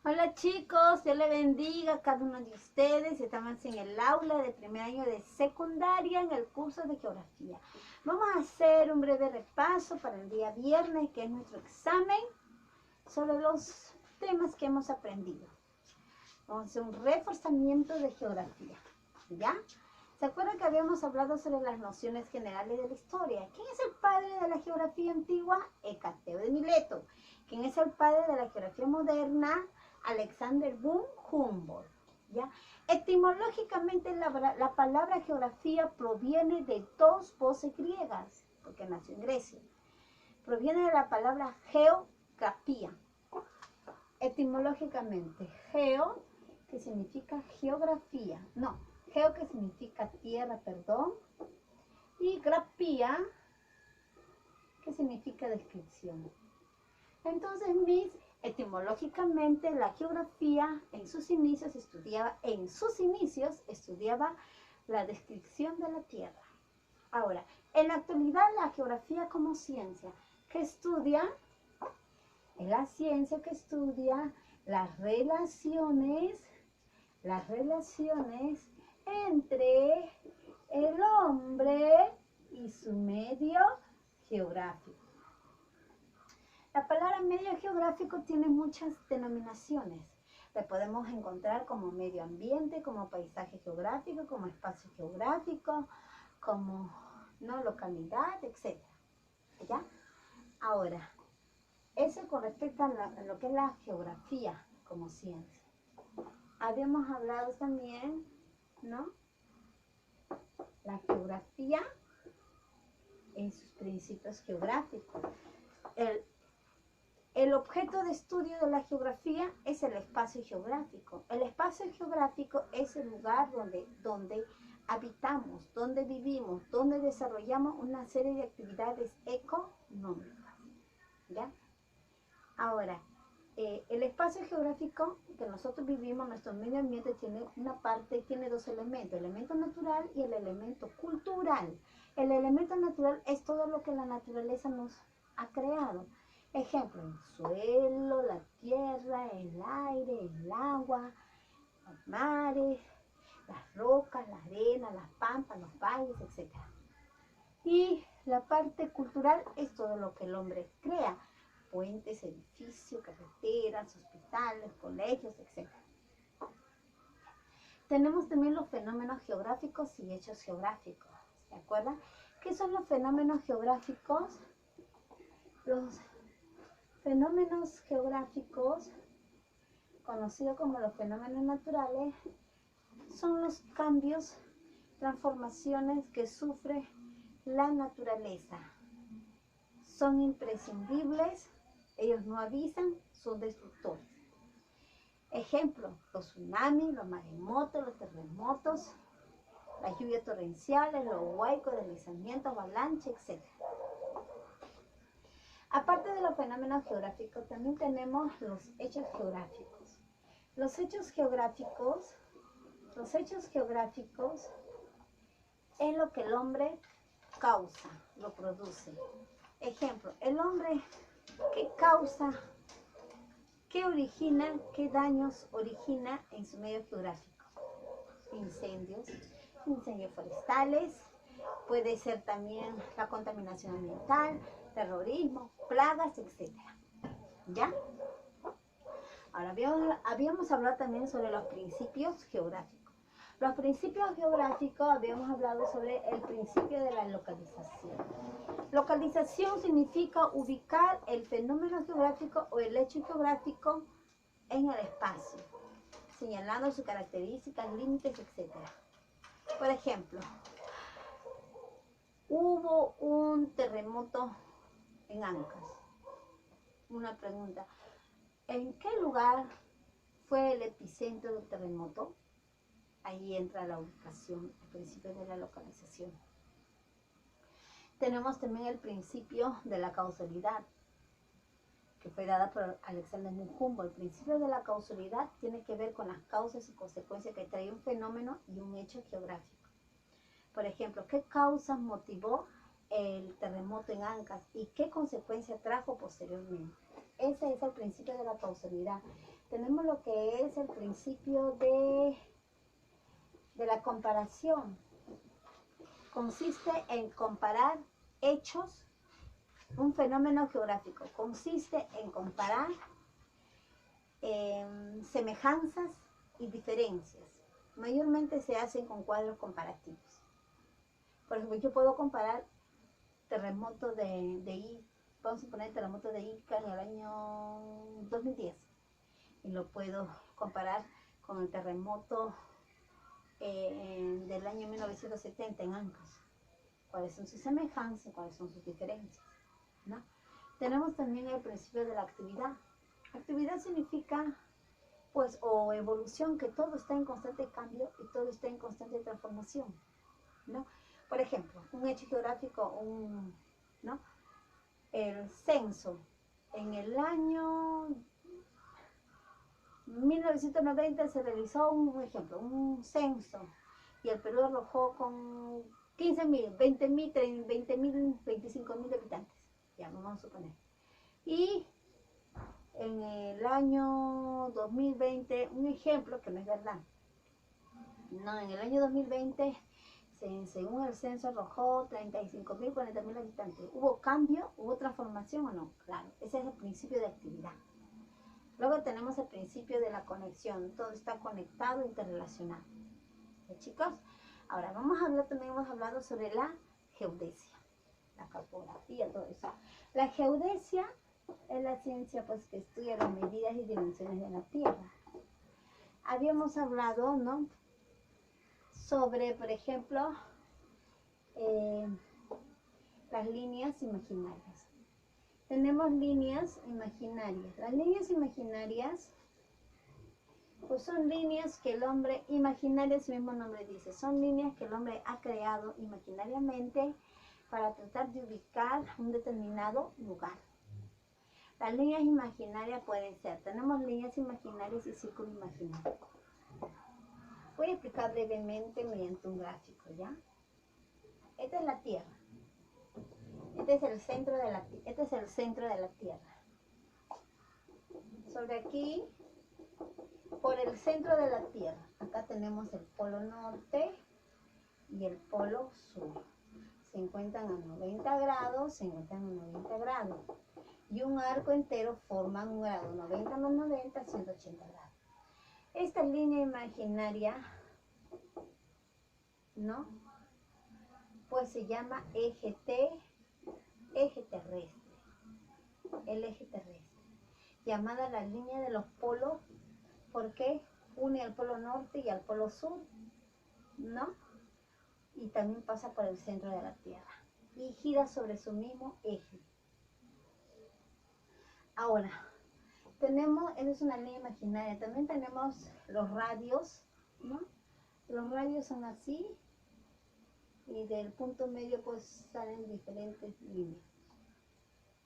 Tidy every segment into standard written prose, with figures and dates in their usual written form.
Hola chicos, Dios les bendiga a cada uno de ustedes. Estamos en el aula de primer año de secundaria en el curso de geografía. Vamos a hacer un breve repaso para el día viernes, que es nuestro examen, sobre los temas que hemos aprendido. Vamos a hacer un reforzamiento de geografía, ¿ya? ¿Se acuerdan que habíamos hablado sobre las nociones generales de la historia? ¿Quién es el padre de la geografía antigua? Hecateo de Mileto. ¿Quién es el padre de la geografía moderna? Alexander von Humboldt, ¿ya? Etimológicamente la palabra geografía proviene de dos voces griegas, porque nació en Grecia. Proviene de la palabra geografía. Etimológicamente, geo, que significa geografía, no, geo que significa tierra, perdón, y grafía, que significa descripción. Entonces, etimológicamente la geografía en sus inicios estudiaba la descripción de la tierra. Ahora, en la actualidad la geografía como ciencia, que estudia, es la ciencia que estudia las relaciones entre el hombre y su medio geográfico. La palabra medio geográfico tiene muchas denominaciones. Le podemos encontrar como medio ambiente, como paisaje geográfico, como espacio geográfico, como localidad, etc. ¿Ya? Ahora, eso con respecto a lo que es la geografía como ciencia. Habíamos hablado también, ¿no? La geografía en sus principios geográficos. El objeto de estudio de la geografía es el espacio geográfico. El espacio geográfico es el lugar donde habitamos, donde vivimos, donde desarrollamos una serie de actividades económicas, ¿ya? Ahora, el espacio geográfico que nosotros vivimos, nuestro medio ambiente tiene dos elementos, el elemento natural y el elemento cultural. El elemento natural es todo lo que la naturaleza nos ha creado. Ejemplo, el suelo, la tierra, el aire, el agua, los mares, las rocas, la arena, las pampas, los valles, etc. Y la parte cultural es todo lo que el hombre crea. Puentes, edificios, carreteras, hospitales, colegios, etc. Tenemos también los fenómenos geográficos y hechos geográficos. ¿Se acuerdan? ¿Qué son los fenómenos geográficos? Los fenómenos geográficos, conocidos como los fenómenos naturales, son los cambios, transformaciones que sufre la naturaleza. Son imprescindibles, ellos no avisan, son destructores. Ejemplo, los tsunamis, los maremotos, los terremotos, las lluvias torrenciales, los huaicos, deslizamientos, avalanchas, etc. Aparte de los fenómenos geográficos, también tenemos los hechos geográficos. Los hechos geográficos es lo que el hombre causa, lo produce. Ejemplo, el hombre, ¿qué causa? ¿Qué origina? ¿Qué daños origina en su medio geográfico? Incendios forestales, puede ser también la contaminación ambiental, terrorismo, plagas, etc. ¿Ya? Ahora, habíamos hablado también sobre los principios geográficos. Los principios geográficos, habíamos hablado sobre el principio de la localización. Localización significa ubicar el fenómeno geográfico o el hecho geográfico en el espacio, señalando sus características, límites, etc. Por ejemplo, hubo un terremoto en Ancas. Una pregunta, ¿en qué lugar fue el epicentro del terremoto? Ahí entra la ubicación, el principio de la localización. Tenemos también el principio de la causalidad, que fue dada por Alexander von Humboldt. El principio de la causalidad tiene que ver con las causas y consecuencias que trae un fenómeno y un hecho geográfico. Por ejemplo, ¿qué causas motivó el terremoto en Ancas y qué consecuencias trajo posteriormente? Ese es el principio de la causalidad. tenemos lo que es el principio de la comparación. Consiste en comparar hechos, un fenómeno geográfico. Consiste en comparar semejanzas y diferencias. Mayormente se hacen con cuadros comparativos. Por ejemplo, yo puedo comparar terremoto vamos a poner terremoto de Ica en el año 2010. Y lo puedo comparar con el terremoto del año 1970 en Ancas. ¿Cuáles son sus semejanzas? ¿Cuáles son sus diferencias? ¿No? Tenemos también el principio de la actividad. Actividad significa, pues, o evolución, que todo está en constante cambio y todo está en constante transformación, ¿no? Por ejemplo, un hecho geográfico, ¿no? El censo. En el año 1990 se realizó un censo, y el Perú arrojó con 15.000, 20.000, 20.000, 25.000 habitantes, ya vamos a suponer. Y en el año 2020, un ejemplo que no es verdad, no, en el año 2020, según el censo, arrojó 35.000, 40.000 habitantes. ¿Hubo cambio? ¿Hubo transformación o no? Claro, ese es el principio de actividad. Luego tenemos el principio de la conexión. Todo está conectado, interrelacionado. ¿Sí, chicos? Ahora también hemos hablado sobre la geodesia, la cartografía, todo eso. La geodesia es la ciencia, pues, que estudia las medidas y dimensiones de la Tierra. Habíamos hablado, ¿no?, sobre, por ejemplo, las líneas imaginarias. Tenemos líneas imaginarias. Las líneas imaginarias, pues, son líneas que el hombre, imaginarias, su mismo nombre dice, son líneas que el hombre ha creado imaginariamente para tratar de ubicar un determinado lugar. Las líneas imaginarias pueden ser, tenemos líneas imaginarias y círculo imaginario. Voy a explicar brevemente mediante un gráfico, ¿ya? Esta es la Tierra. Este es el centro de la Tierra. Sobre aquí, por el centro de la Tierra, acá tenemos el polo norte y el polo sur. Se encuentran a 90 grados, y un arco entero forman un grado, 90 más 90, 180 grados. Esta línea imaginaria, ¿no?, pues se llama eje terrestre, el eje terrestre, llamada la línea de los polos, porque une al polo norte y al polo sur, ¿no? Y también pasa por el centro de la Tierra y gira sobre su mismo eje. Ahora, esa es una línea imaginaria. También tenemos los radios, ¿no? Los radios son así, y del punto medio, pues, salen diferentes líneas,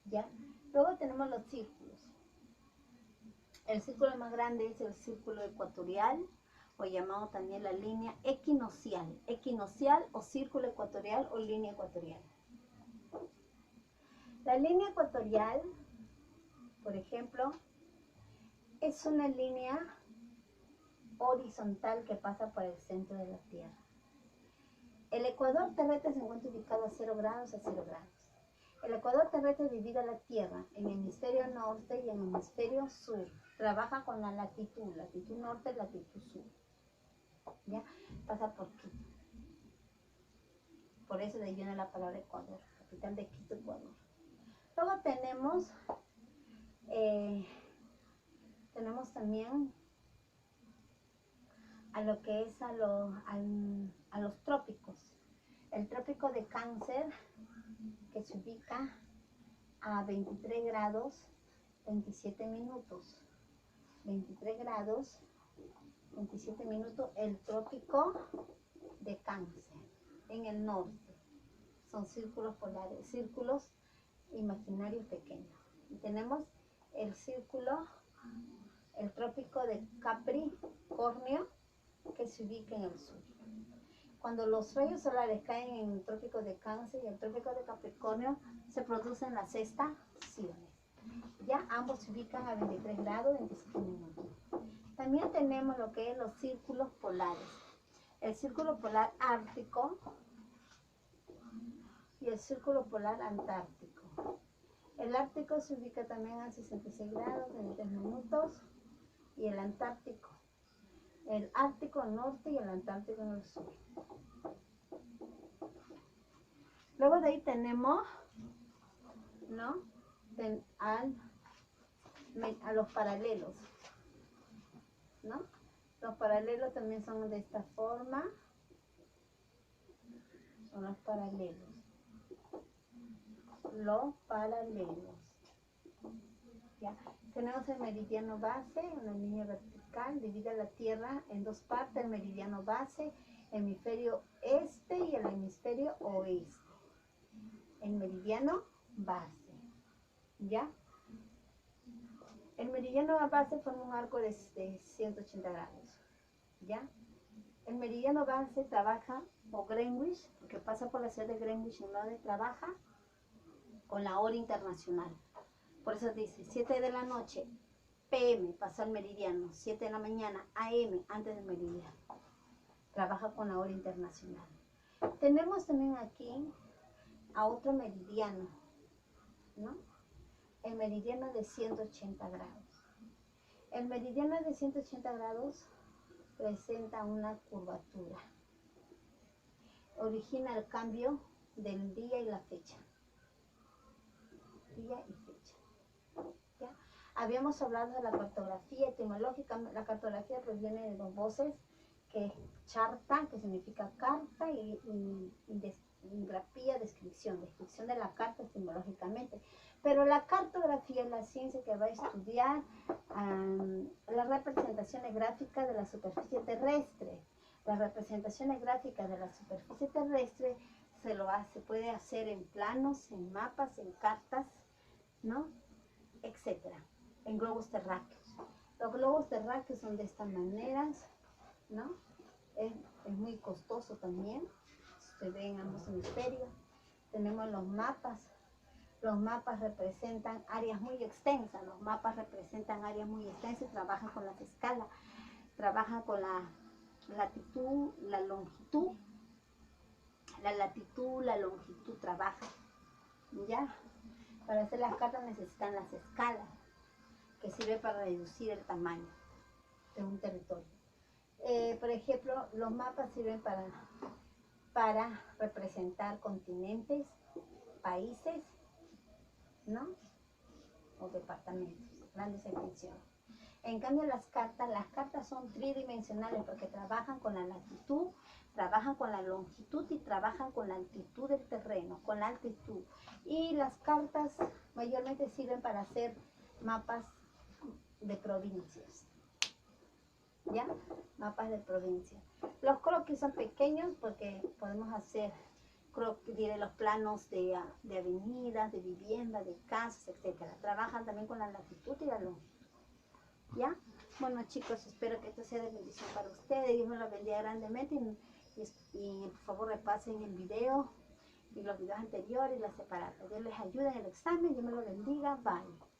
¿ya? Luego tenemos los círculos. El círculo más grande es el círculo ecuatorial, o llamado también la línea equinocial o círculo ecuatorial o línea ecuatorial. La línea ecuatorial, por ejemplo, es una línea horizontal que pasa por el centro de la Tierra. El ecuador terrestre se encuentra ubicado a 0 grados a 0 grados. El ecuador terrestre divide la Tierra en hemisferio norte y en hemisferio sur. Trabaja con la latitud norte y latitud sur. ¿Ya? Pasa por Quito. Por eso de ahí viene la palabra Ecuador, capital de Quito, Ecuador. Luego tenemos también a lo que es a los trópicos. El trópico de Cáncer, que se ubica a 23 grados 27 minutos. 23 grados 27 minutos, el trópico de Cáncer, en el norte. Son círculos polares, círculos imaginarios pequeños. Y tenemos el trópico de Capricornio, que se ubica en el sur. Cuando los rayos solares caen en el trópico de Cáncer y el trópico de Capricornio, se producen las estaciones. Ya ambos se ubican a 23 grados 27 minutos. También tenemos lo que es los círculos polares. El círculo polar ártico y el círculo polar antártico. El ártico se ubica también a 66 grados, 23 minutos, y el antártico. El ártico al norte y el antártico en el sur. Luego de ahí tenemos, ¿no? A los paralelos, ¿no? Los paralelos también son de esta forma. Son los paralelos. Los paralelos. ¿Ya? Tenemos el meridiano base, una línea vertical, divide la Tierra en dos partes, el meridiano base, hemisferio este y el hemisferio oeste. El meridiano base, ¿ya? El meridiano base forma un arco de 180 grados, ¿ya? El meridiano base trabaja, o Greenwich, porque pasa por la ciudad de Greenwich, en donde trabaja con la hora internacional. Por eso dice 7 de la noche, PM, pasa el meridiano, 7 de la mañana, AM, antes del meridiano. Trabaja con la hora internacional. Tenemos también aquí a otro meridiano, ¿no? El meridiano de 180 grados. El meridiano de 180 grados presenta una curvatura. Origina el cambio del día y la fecha. Día y fecha. ¿Ya? Habíamos hablado de la cartografía etimológica. La cartografía proviene de dos voces, que es charta, que significa carta, y grafía, descripción de la carta etimológicamente. Pero la cartografía es la ciencia que va a estudiar las representaciones gráficas de la superficie terrestre. Las representaciones gráficas de la superficie terrestre se puede hacer en planos, en mapas, en cartas, ¿no? Etcétera, en globos terráqueos. Los globos terráqueos son de estas maneras, ¿no? Es muy costoso también. Se ve en ambos hemisferios. Tenemos los mapas. Los mapas representan áreas muy extensas. Los mapas representan áreas muy extensas y trabajan con las escalas. Trabajan con la latitud, la longitud. La latitud, la longitud trabaja. ¿Ya? Para hacer las cartas necesitan las escalas, que sirve para reducir el tamaño de un territorio. Por ejemplo, los mapas sirven para representar continentes, países, ¿no? O departamentos, grandes extensiones. En cambio, las cartas son tridimensionales porque trabajan con la latitud, trabajan con la longitud y trabajan con la altitud del terreno, con la altitud. Y las cartas mayormente sirven para hacer mapas de provincias. ¿Ya? Mapas de provincias. Los croquis son pequeños porque podemos hacer los planos de avenidas, de viviendas, de casas, etc. Trabajan también con la latitud y la longitud. ¿Ya? Bueno, chicos, espero que esto sea de bendición para ustedes. Dios me los bendiga grandemente y por favor repasen el video y los videos anteriores y las separadas. Dios les ayude en el examen. Dios me los bendiga. Bye.